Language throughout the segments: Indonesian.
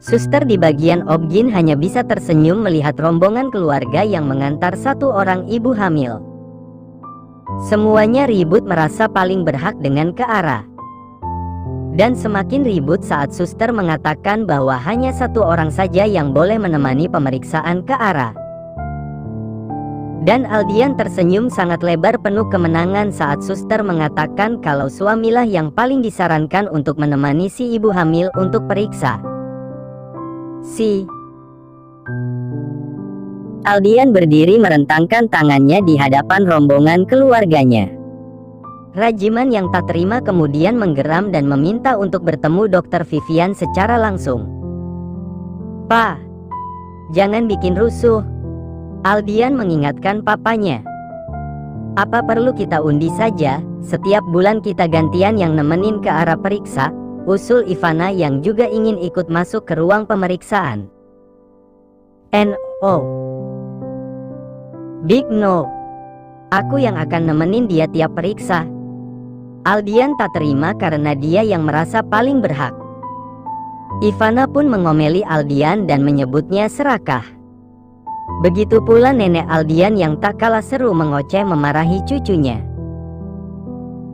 Suster di bagian obgyn hanya bisa tersenyum melihat rombongan keluarga yang mengantar satu orang ibu hamil. Semuanya ribut merasa paling berhak dengan Keara. Dan semakin ribut saat suster mengatakan bahwa hanya satu orang saja yang boleh menemani pemeriksaan Keara. Dan Aldian tersenyum sangat lebar penuh kemenangan saat suster mengatakan kalau suamilah yang paling disarankan untuk menemani si ibu hamil untuk periksa. Aldian berdiri merentangkan tangannya di hadapan rombongan keluarganya. Rajiman yang tak terima kemudian menggeram dan meminta untuk bertemu Dr. Vivian secara langsung. "Pak, jangan bikin rusuh," Aldian mengingatkan papanya. "Apa perlu kita undi saja, setiap bulan kita gantian yang nemenin Keara periksa," usul Ivana yang juga ingin ikut masuk ke ruang pemeriksaan. "No. Big no. Aku yang akan nemenin dia tiap periksa." Aldian tak terima karena dia yang merasa paling berhak. Ivana pun mengomeli Aldian dan menyebutnya serakah. Begitu pula nenek Aldian yang tak kalah seru mengoceh memarahi cucunya.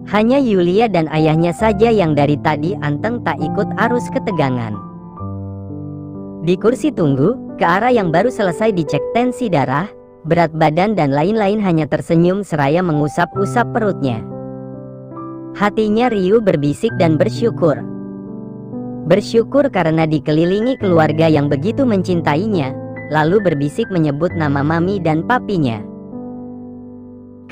Hanya Yulia dan ayahnya saja yang dari tadi anteng tak ikut arus ketegangan. Di kursi tunggu, Keara yang baru selesai dicek tensi darah, berat badan dan lain-lain hanya tersenyum seraya mengusap-usap perutnya. Hatinya riuh berbisik dan bersyukur. Bersyukur karena dikelilingi keluarga yang begitu mencintainya, lalu berbisik menyebut nama mami dan papinya.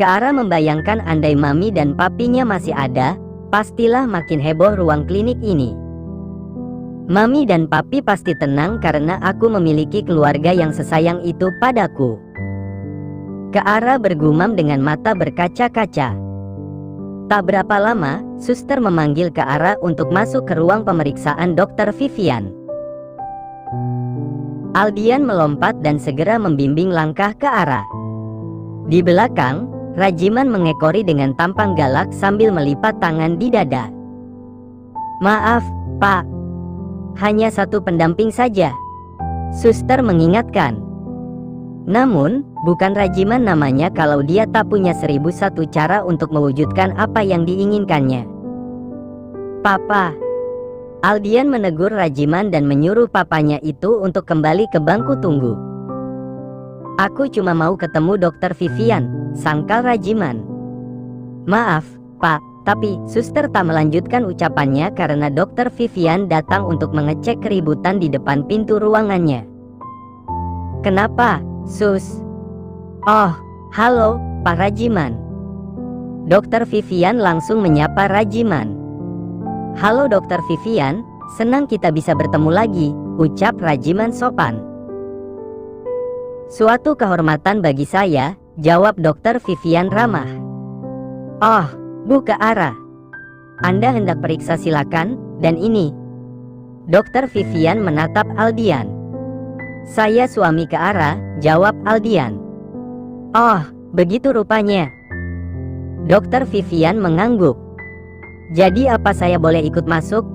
Keara membayangkan andai mami dan papinya masih ada, pastilah makin heboh ruang klinik ini. Mami dan papi pasti tenang karena aku memiliki keluarga yang sesayang itu padaku. Keara bergumam dengan mata berkaca-kaca. Tak berapa lama, suster memanggil Keara untuk masuk ke ruang pemeriksaan Dr. Vivian. Aldian melompat dan segera membimbing langkah Keara. Di belakang, Rajiman mengekori dengan tampang galak sambil melipat tangan di dada. "Maaf, Pak. Hanya satu pendamping saja," suster mengingatkan. Namun, bukan Rajiman namanya kalau dia tak punya 1001 cara untuk mewujudkan apa yang diinginkannya. "Papa." Aldian menegur Rajiman dan menyuruh papanya itu untuk kembali ke bangku tunggu. "Aku cuma mau ketemu Dr. Vivian," sangkal Rajiman. "Maaf, Pak, tapi," suster tak melanjutkan ucapannya karena Dr. Vivian datang untuk mengecek keributan di depan pintu ruangannya. "Kenapa, Sus?" "Oh, halo, Pak Rajiman." Dr. Vivian langsung menyapa Rajiman. "Halo Dr. Vivian, senang kita bisa bertemu lagi," ucap Rajiman sopan. "Suatu kehormatan bagi saya," jawab Dr. Vivian ramah. "Oh, Bu Keara. Anda hendak periksa silakan, dan ini." Dr. Vivian menatap Aldian. "Saya suami Keara," jawab Aldian. "Oh, begitu rupanya." Dr. Vivian mengangguk. "Jadi apa saya boleh ikut masuk?"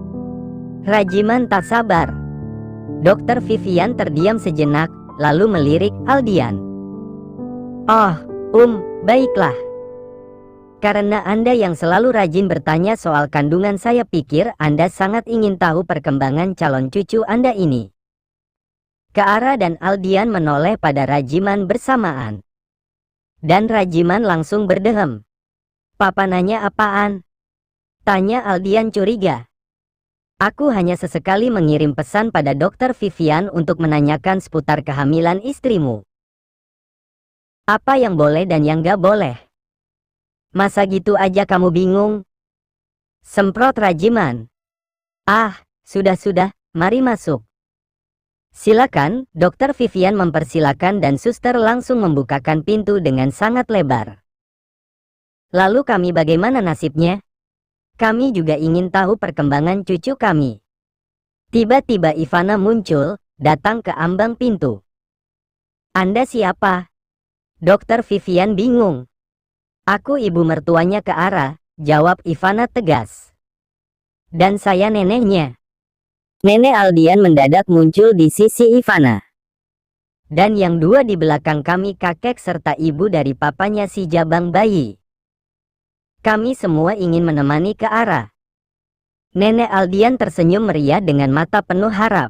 Rajiman tak sabar. Dr. Vivian terdiam sejenak, lalu melirik Aldian. "Oh, baiklah. Karena Anda yang selalu rajin bertanya soal kandungan, saya pikir Anda sangat ingin tahu perkembangan calon cucu Anda ini." Keara dan Aldian menoleh pada Rajiman bersamaan. Dan Rajiman langsung berdehem. "Papa nanya apaan?" tanya Aldian curiga. "Aku hanya sesekali mengirim pesan pada Dr. Vivian untuk menanyakan seputar kehamilan istrimu. Apa yang boleh dan yang gak boleh. Masa gitu aja kamu bingung?" semprot Rajiman. "Ah, sudah, mari masuk." "Silakan." Dr. Vivian mempersilakan dan suster langsung membukakan pintu dengan sangat lebar. "Lalu kami bagaimana nasibnya? Kami juga ingin tahu perkembangan cucu kami." Tiba-tiba Ivana muncul, datang ke ambang pintu. "Anda siapa?" Dr. Vivian bingung. "Aku ibu mertuanya Keara," jawab Ivana tegas. "Dan saya neneknya." Nenek Aldian mendadak muncul di sisi Ivana. Dan yang dua di belakang kami kakek serta ibu dari papanya si jabang bayi. Kami semua ingin menemani ke arah. Nenek Aldian tersenyum meriah dengan mata penuh harap.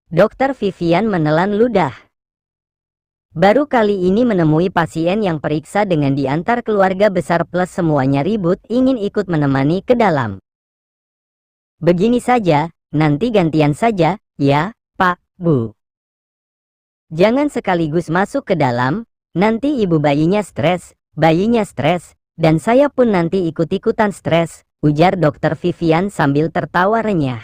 Dokter Vivian menelan ludah. Baru kali ini menemui pasien yang periksa dengan diantar keluarga besar plus semuanya ribut ingin ikut menemani ke dalam. Begini saja, nanti gantian saja, ya, Pak, Bu. Jangan sekaligus masuk ke dalam, nanti ibu bayinya stres, dan saya pun nanti ikut-ikutan stres, ujar Dokter Vivian sambil tertawa renyah.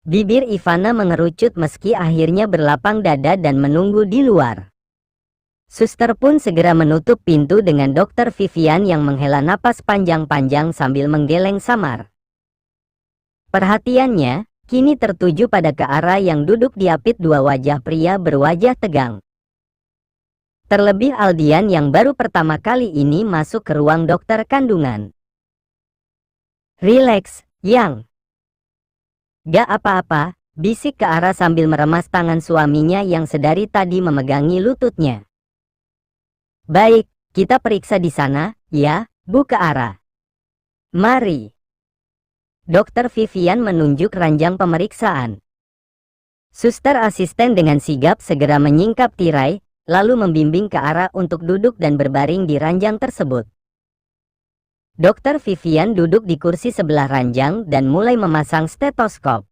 Bibir Ivana mengerucut meski akhirnya berlapang dada dan menunggu di luar. Suster pun segera menutup pintu dengan Dokter Vivian yang menghela napas panjang-panjang sambil menggeleng samar. Perhatiannya kini tertuju pada ke arah yang duduk diapit dua wajah pria berwajah tegang. Terlebih Aldian yang baru pertama kali ini masuk ke ruang dokter kandungan. "Rileks, Yang. Gak apa-apa," bisik ke arah sambil meremas tangan suaminya yang sedari tadi memegangi lututnya. "Baik, kita periksa di sana, ya, Bu ke arah. Mari." Dokter Vivian menunjuk ranjang pemeriksaan. Suster asisten dengan sigap segera menyingkap tirai, lalu membimbing ke arah untuk duduk dan berbaring di ranjang tersebut. Dokter Vivian duduk di kursi sebelah ranjang dan mulai memasang stetoskop.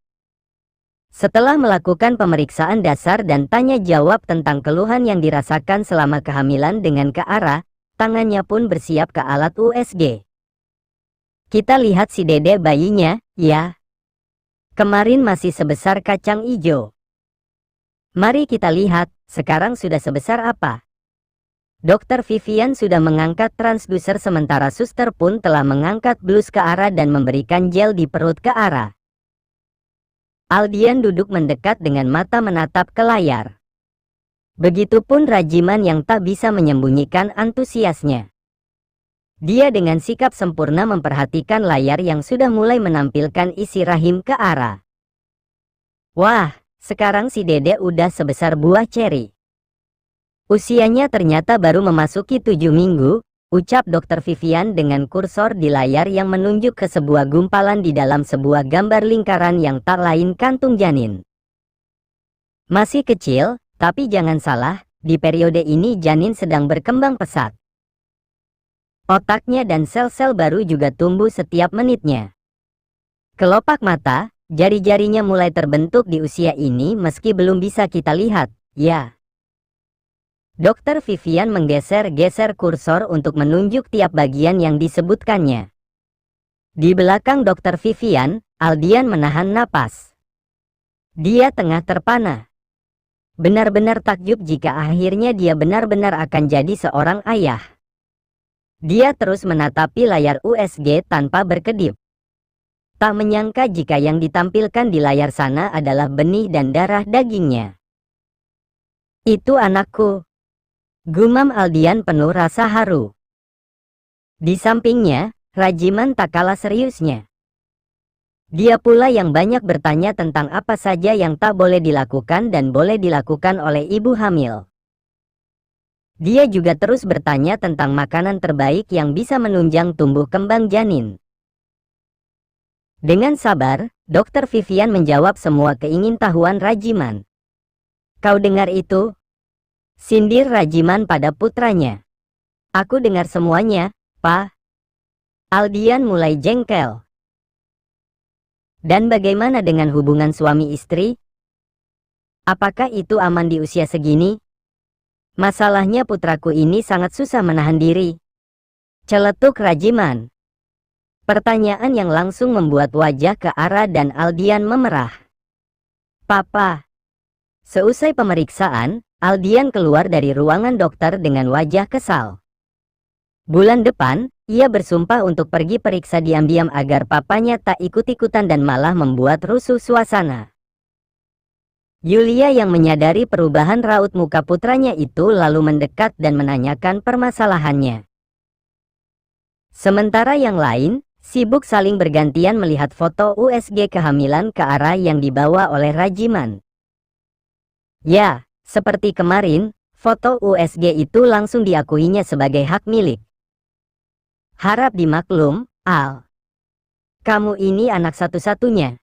Setelah melakukan pemeriksaan dasar dan tanya jawab tentang keluhan yang dirasakan selama kehamilan dengan ke arah, tangannya pun bersiap ke alat USG. "Kita lihat si dede bayinya, ya. Kemarin masih sebesar kacang ijo. Mari kita lihat, sekarang sudah sebesar apa?" Dokter Vivian sudah mengangkat transduser sementara suster pun telah mengangkat blus ke arah dan memberikan gel di perut ke arah. Aldian duduk mendekat dengan mata menatap ke layar. Begitupun Rajiman yang tak bisa menyembunyikan antusiasnya. Dia dengan sikap sempurna memperhatikan layar yang sudah mulai menampilkan isi rahim ke arah. "Wah, sekarang si dede udah sebesar buah ceri. Usianya ternyata baru memasuki 7 minggu, ucap Dokter Vivian dengan kursor di layar yang menunjuk ke sebuah gumpalan di dalam sebuah gambar lingkaran yang tak lain kantung janin. "Masih kecil, tapi jangan salah, di periode ini janin sedang berkembang pesat. Otaknya dan sel-sel baru juga tumbuh setiap menitnya. Kelopak mata, jari-jarinya mulai terbentuk di usia ini meski belum bisa kita lihat, ya." Dokter Vivian menggeser-geser kursor untuk menunjuk tiap bagian yang disebutkannya. Di belakang Dokter Vivian, Aldian menahan napas. Dia tengah terpana. Benar-benar takjub jika akhirnya dia benar-benar akan jadi seorang ayah. Dia terus menatapi layar USG tanpa berkedip. Tak menyangka jika yang ditampilkan di layar sana adalah benih dan darah dagingnya. "Itu anakku," gumam Aldian penuh rasa haru. Di sampingnya, Rajiman tak kalah seriusnya. Dia pula yang banyak bertanya tentang apa saja yang tak boleh dilakukan dan boleh dilakukan oleh ibu hamil. Dia juga terus bertanya tentang makanan terbaik yang bisa menunjang tumbuh kembang janin. Dengan sabar, Dokter Vivian menjawab semua keingintahuan Rajiman. "Kau dengar itu?" sindir Rajiman pada putranya. "Aku dengar semuanya, Pak." Aldian mulai jengkel. "Dan bagaimana dengan hubungan suami istri? Apakah itu aman di usia segini? Masalahnya putraku ini sangat susah menahan diri," celetuk Rajiman. Pertanyaan yang langsung membuat wajah ke arah dan Aldian memerah. "Papa." Seusai pemeriksaan, Aldian keluar dari ruangan dokter dengan wajah kesal. Bulan depan, ia bersumpah untuk pergi periksa diam-diam agar papanya tak ikut-ikutan dan malah membuat rusuh suasana. Yulia yang menyadari perubahan raut muka putranya itu lalu mendekat dan menanyakan permasalahannya. Sementara yang lain, sibuk saling bergantian melihat foto USG kehamilan ke arah yang dibawa oleh Rajiman. Ya, seperti kemarin, foto USG itu langsung diakuinya sebagai hak milik. Harap dimaklum, Al. Kamu ini anak satu-satunya.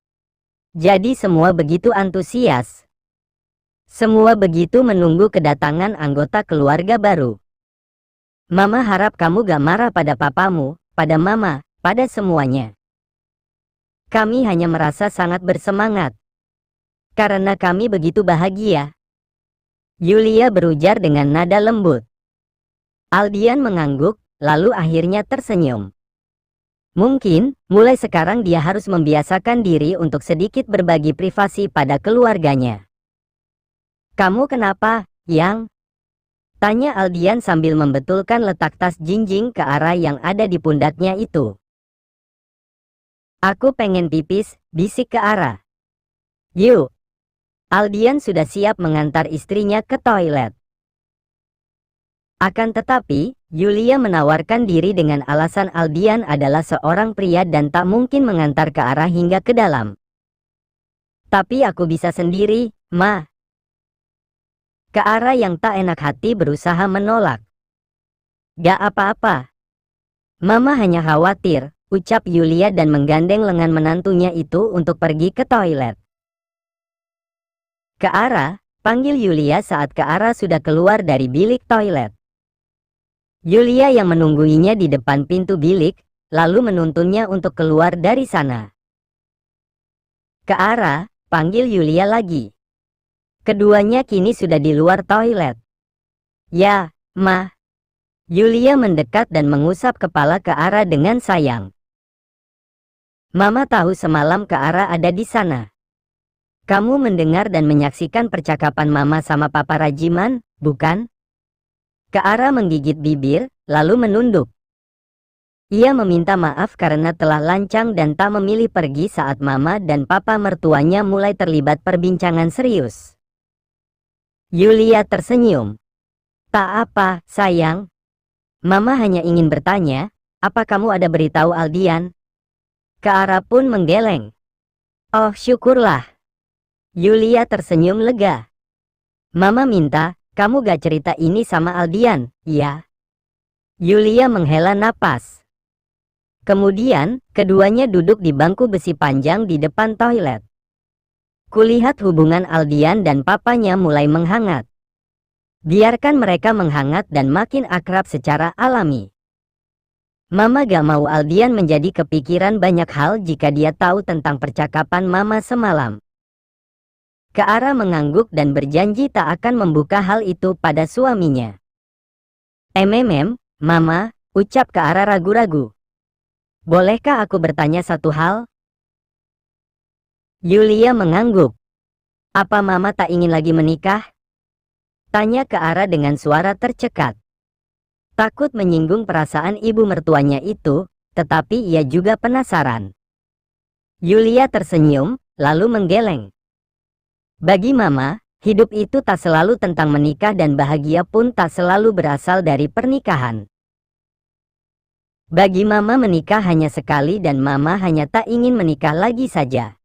Jadi semua begitu antusias. Semua begitu menunggu kedatangan anggota keluarga baru. Mama harap kamu gak marah pada papamu, pada mama, pada semuanya. Kami hanya merasa sangat bersemangat. Karena kami begitu bahagia. Yulia berujar dengan nada lembut. Aldian mengangguk, lalu akhirnya tersenyum. Mungkin, mulai sekarang dia harus membiasakan diri untuk sedikit berbagi privasi pada keluarganya. Kamu kenapa, Yang? Tanya Aldian sambil membetulkan letak tas jinjing ke arah yang ada di pundaknya itu. Aku pengen pipis, bisik ke arah. Yuk. Aldian sudah siap mengantar istrinya ke toilet. Akan tetapi, Yulia menawarkan diri dengan alasan Aldian adalah seorang pria dan tak mungkin mengantar ke arah hingga ke dalam. Tapi aku bisa sendiri, Ma. Ke arah yang tak enak hati berusaha menolak. Gak apa-apa. Mama hanya khawatir, ucap Yulia dan menggandeng lengan menantunya itu untuk pergi ke toilet. Ke arah, panggil Yulia saat ke arah sudah keluar dari bilik toilet. Yulia yang menungguinya di depan pintu bilik, lalu menuntunnya untuk keluar dari sana. Ke arah, panggil Yulia lagi. Keduanya kini sudah di luar toilet. Ya, Ma. Yulia mendekat dan mengusap kepala ke arah dengan sayang. Mama tahu semalam ke arah ada di sana. Kamu mendengar dan menyaksikan percakapan Mama sama Papa Rajiman, bukan? Ke arah menggigit bibir, lalu menunduk. Ia meminta maaf karena telah lancang dan tak memilih pergi saat Mama dan Papa mertuanya mulai terlibat perbincangan serius. Yulia tersenyum. Tak apa, sayang. Mama hanya ingin bertanya, apa kamu ada beritahu Aldian? Ke arah pun menggeleng. Oh, syukurlah. Yulia tersenyum lega. Mama minta, kamu gak cerita ini sama Aldian, ya? Yulia menghela napas. Kemudian, keduanya duduk di bangku besi panjang di depan toilet. Kulihat hubungan Aldian dan papanya mulai menghangat. Biarkan mereka menghangat dan makin akrab secara alami. Mama gak mau Aldian menjadi kepikiran banyak hal jika dia tahu tentang percakapan Mama semalam. Ke arah mengangguk dan berjanji tak akan membuka hal itu pada suaminya. Mama, ucap ke arah ragu-ragu. Bolehkah aku bertanya satu hal? Yulia mengangguk. Apa Mama tak ingin lagi menikah? Tanya ke arah dengan suara tercekat. Takut menyinggung perasaan ibu mertuanya itu, tetapi ia juga penasaran. Yulia tersenyum, lalu menggeleng. Bagi Mama, hidup itu tak selalu tentang menikah dan bahagia pun tak selalu berasal dari pernikahan. Bagi Mama menikah hanya sekali dan Mama hanya tak ingin menikah lagi saja.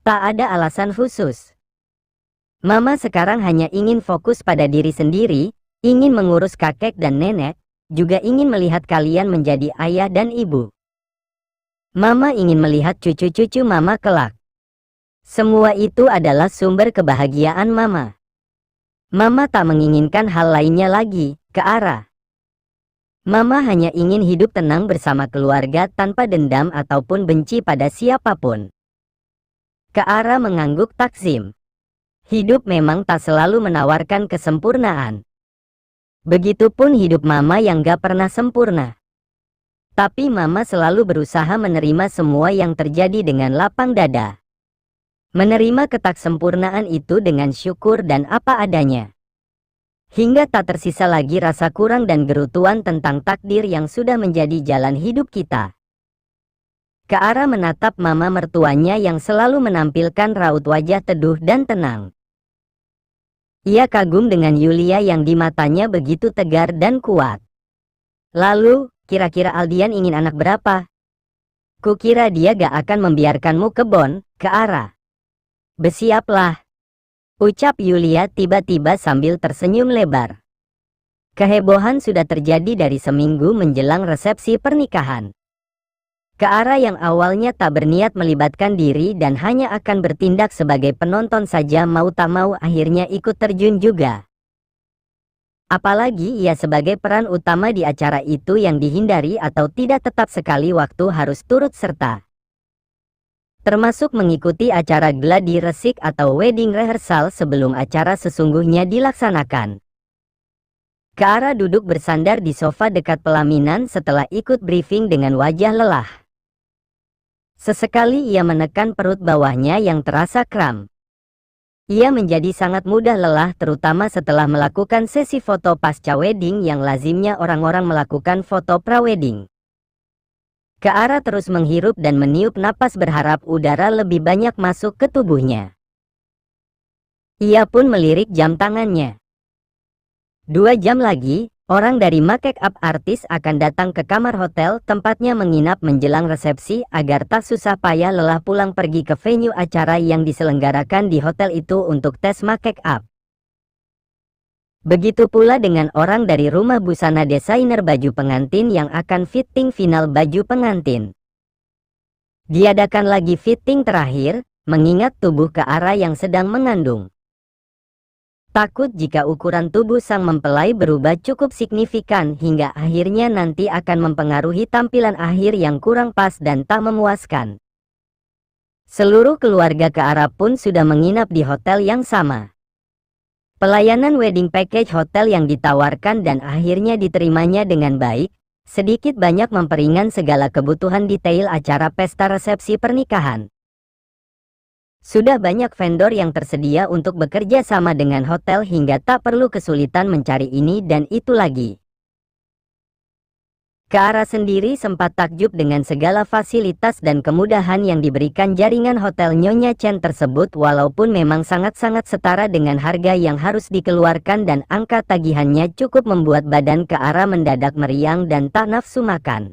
Tak ada alasan khusus. Mama sekarang hanya ingin fokus pada diri sendiri, ingin mengurus kakek dan nenek, juga ingin melihat kalian menjadi ayah dan ibu. Mama ingin melihat cucu-cucu Mama kelak. Semua itu adalah sumber kebahagiaan Mama. Mama tak menginginkan hal lainnya lagi, ke arah. Mama hanya ingin hidup tenang bersama keluarga tanpa dendam ataupun benci pada siapapun. Ke arah mengangguk takzim. Hidup memang tak selalu menawarkan kesempurnaan. Begitupun hidup Mama yang gak pernah sempurna. Tapi Mama selalu berusaha menerima semua yang terjadi dengan lapang dada. Menerima ketaksempurnaan itu dengan syukur dan apa adanya. Hingga tak tersisa lagi rasa kurang dan gerutuan tentang takdir yang sudah menjadi jalan hidup kita. Ke arah menatap Mama mertuanya yang selalu menampilkan raut wajah teduh dan tenang. Ia kagum dengan Yulia yang di matanya begitu tegar dan kuat. Lalu, kira-kira Aldian ingin anak berapa? Kukira dia gak akan membiarkanmu ke Bonn, ke Ara. Bersiaplah, ucap Yulia tiba-tiba sambil tersenyum lebar. Kehebohan sudah terjadi dari seminggu menjelang resepsi pernikahan. Keara yang awalnya tak berniat melibatkan diri dan hanya akan bertindak sebagai penonton saja mau tak mau akhirnya ikut terjun juga. Apalagi ia sebagai peran utama di acara itu yang dihindari atau tidak tetap sekali waktu harus turut serta. Termasuk mengikuti acara gladi resik atau wedding rehearsal sebelum acara sesungguhnya dilaksanakan. Keara duduk bersandar di sofa dekat pelaminan setelah ikut briefing dengan wajah lelah. Sesekali ia menekan perut bawahnya yang terasa kram. Ia menjadi sangat mudah lelah terutama setelah melakukan sesi foto pasca wedding yang lazimnya orang-orang melakukan foto pra-wedding. Keara terus menghirup dan meniup napas berharap udara lebih banyak masuk ke tubuhnya. Ia pun melirik jam tangannya. 2 jam lagi, orang dari make-up artis akan datang ke kamar hotel tempatnya menginap menjelang resepsi agar tak susah payah lelah pulang pergi ke venue acara yang diselenggarakan di hotel itu untuk tes make-up. Begitu pula dengan orang dari rumah busana desainer baju pengantin yang akan fitting final baju pengantin. Diadakan lagi fitting terakhir, mengingat tubuh Keara yang sedang mengandung. Takut jika ukuran tubuh sang mempelai berubah cukup signifikan hingga akhirnya nanti akan mempengaruhi tampilan akhir yang kurang pas dan tak memuaskan. Seluruh keluarga Keara pun sudah menginap di hotel yang sama. Pelayanan wedding package hotel yang ditawarkan dan akhirnya diterimanya dengan baik, sedikit banyak memperingan segala kebutuhan detail acara pesta resepsi pernikahan. Sudah banyak vendor yang tersedia untuk bekerja sama dengan hotel hingga tak perlu kesulitan mencari ini dan itu lagi. Keara sendiri sempat takjub dengan segala fasilitas dan kemudahan yang diberikan jaringan hotel Nyonya Chen tersebut walaupun memang sangat-sangat setara dengan harga yang harus dikeluarkan dan angka tagihannya cukup membuat badan Keara mendadak meriang dan tak nafsu makan.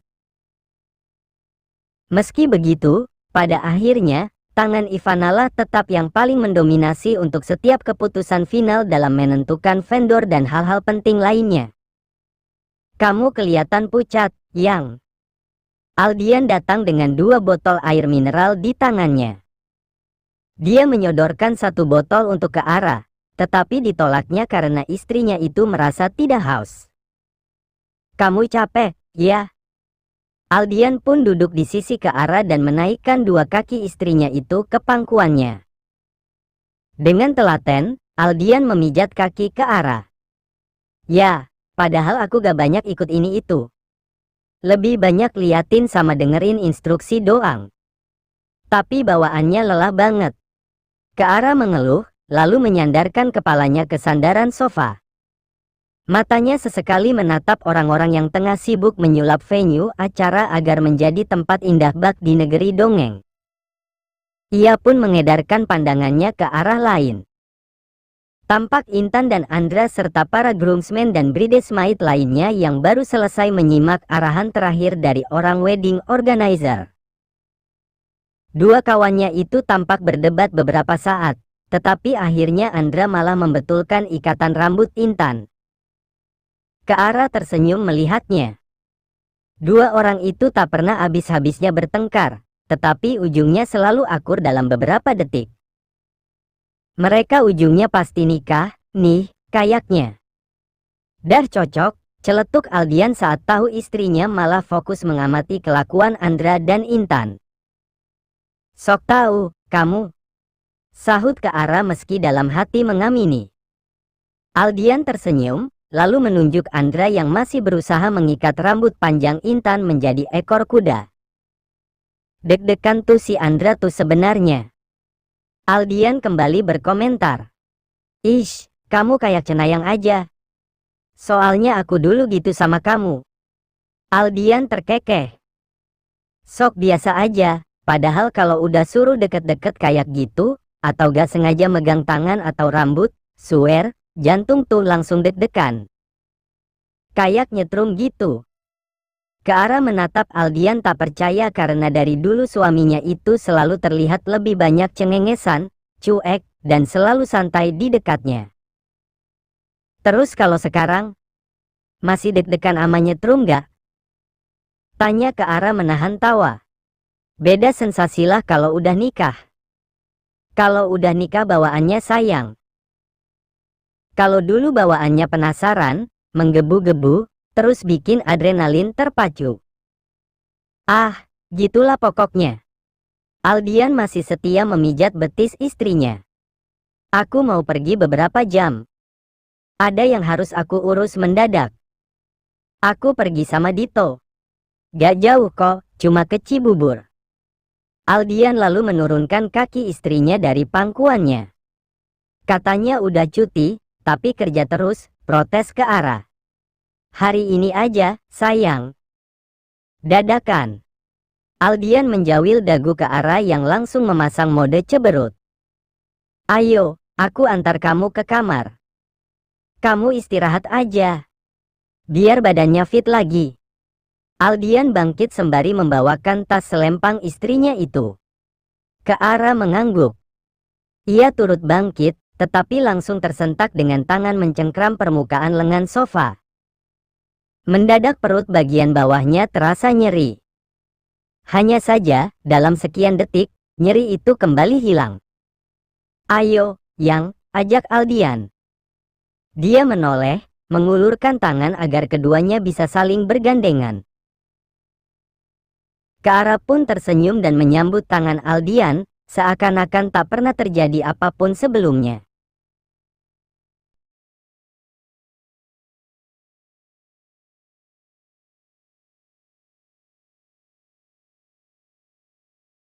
Meski begitu, pada akhirnya, tangan Ivanalah tetap yang paling mendominasi untuk setiap keputusan final dalam menentukan vendor dan hal-hal penting lainnya. Kamu kelihatan pucat, Yang. Aldian datang dengan 2 botol air mineral di tangannya. Dia menyodorkan 1 botol untuk Keara, tetapi ditolaknya karena istrinya itu merasa tidak haus. Kamu capek, ya? Aldian pun duduk di sisi Keara dan menaikkan 2 kaki istrinya itu ke pangkuannya. Dengan telaten, Aldian memijat kaki Keara. Ya, padahal aku gak banyak ikut ini itu. Lebih banyak liatin sama dengerin instruksi doang. Tapi bawaannya lelah banget. Keara mengeluh, lalu menyandarkan kepalanya ke sandaran sofa. Matanya sesekali menatap orang-orang yang tengah sibuk menyulap venue acara agar menjadi tempat indah bak di negeri dongeng. Ia pun mengedarkan pandangannya ke arah lain. Tampak Intan dan Andra serta para groomsmen dan bridesmaid lainnya yang baru selesai menyimak arahan terakhir dari orang wedding organizer. 2 kawannya itu tampak berdebat beberapa saat, tetapi akhirnya Andra malah membetulkan ikatan rambut Intan. Keara tersenyum melihatnya. 2 orang itu tak pernah habis-habisnya bertengkar, tetapi ujungnya selalu akur dalam beberapa detik. Mereka ujungnya pasti nikah, nih, kayaknya. Dah cocok, celetuk Aldian saat tahu istrinya malah fokus mengamati kelakuan Andra dan Intan. Sok tahu, kamu. Sahut Keara meski dalam hati mengamini. Aldian tersenyum, lalu menunjuk Andra yang masih berusaha mengikat rambut panjang Intan menjadi ekor kuda. Deg-degan tuh si Andra tuh sebenarnya. Aldian kembali berkomentar. Ish, kamu kayak cenayang aja. Soalnya aku dulu gitu sama kamu. Aldian terkekeh. Sok biasa aja, padahal kalau udah suruh deket-deket kayak gitu, atau gak sengaja megang tangan atau rambut, swear, jantung tuh langsung deg-degan. Kayak nyetrum gitu. Keara menatap Aldian tak percaya karena dari dulu suaminya itu selalu terlihat lebih banyak cengengesan, cuek, dan selalu santai di dekatnya. Terus kalau sekarang, masih deg-degan ama nyetrum gak? Tanya Keara menahan tawa. Beda sensasilah kalau udah nikah. Kalau udah nikah bawaannya sayang. Kalau dulu bawaannya penasaran, menggebu-gebu, terus bikin adrenalin terpacu. Ah, gitulah pokoknya. Aldian masih setia memijat betis istrinya. Aku mau pergi beberapa jam. Ada yang harus aku urus mendadak. Aku pergi sama Dito. Gak jauh kok, cuma ke Cibubur. Aldian lalu menurunkan kaki istrinya dari pangkuannya. Katanya udah cuti, tapi kerja terus, protes Keara. Hari ini aja, sayang. Dadakan. Aldian menjawil dagu Keara yang langsung memasang mode ceberut. Ayo, aku antar kamu ke kamar. Kamu istirahat aja. Biar badannya fit lagi. Aldian bangkit sembari membawakan tas selempang istrinya itu. Keara mengangguk. Ia turut bangkit, tetapi langsung tersentak dengan tangan mencengkram permukaan lengan sofa. Mendadak perut bagian bawahnya terasa nyeri. Hanya saja, dalam sekian detik, nyeri itu kembali hilang. Ayo, Yang, ajak Aldian. Dia menoleh, mengulurkan tangan agar keduanya bisa saling bergandengan. Keara pun tersenyum dan menyambut tangan Aldian, seakan-akan tak pernah terjadi apapun sebelumnya.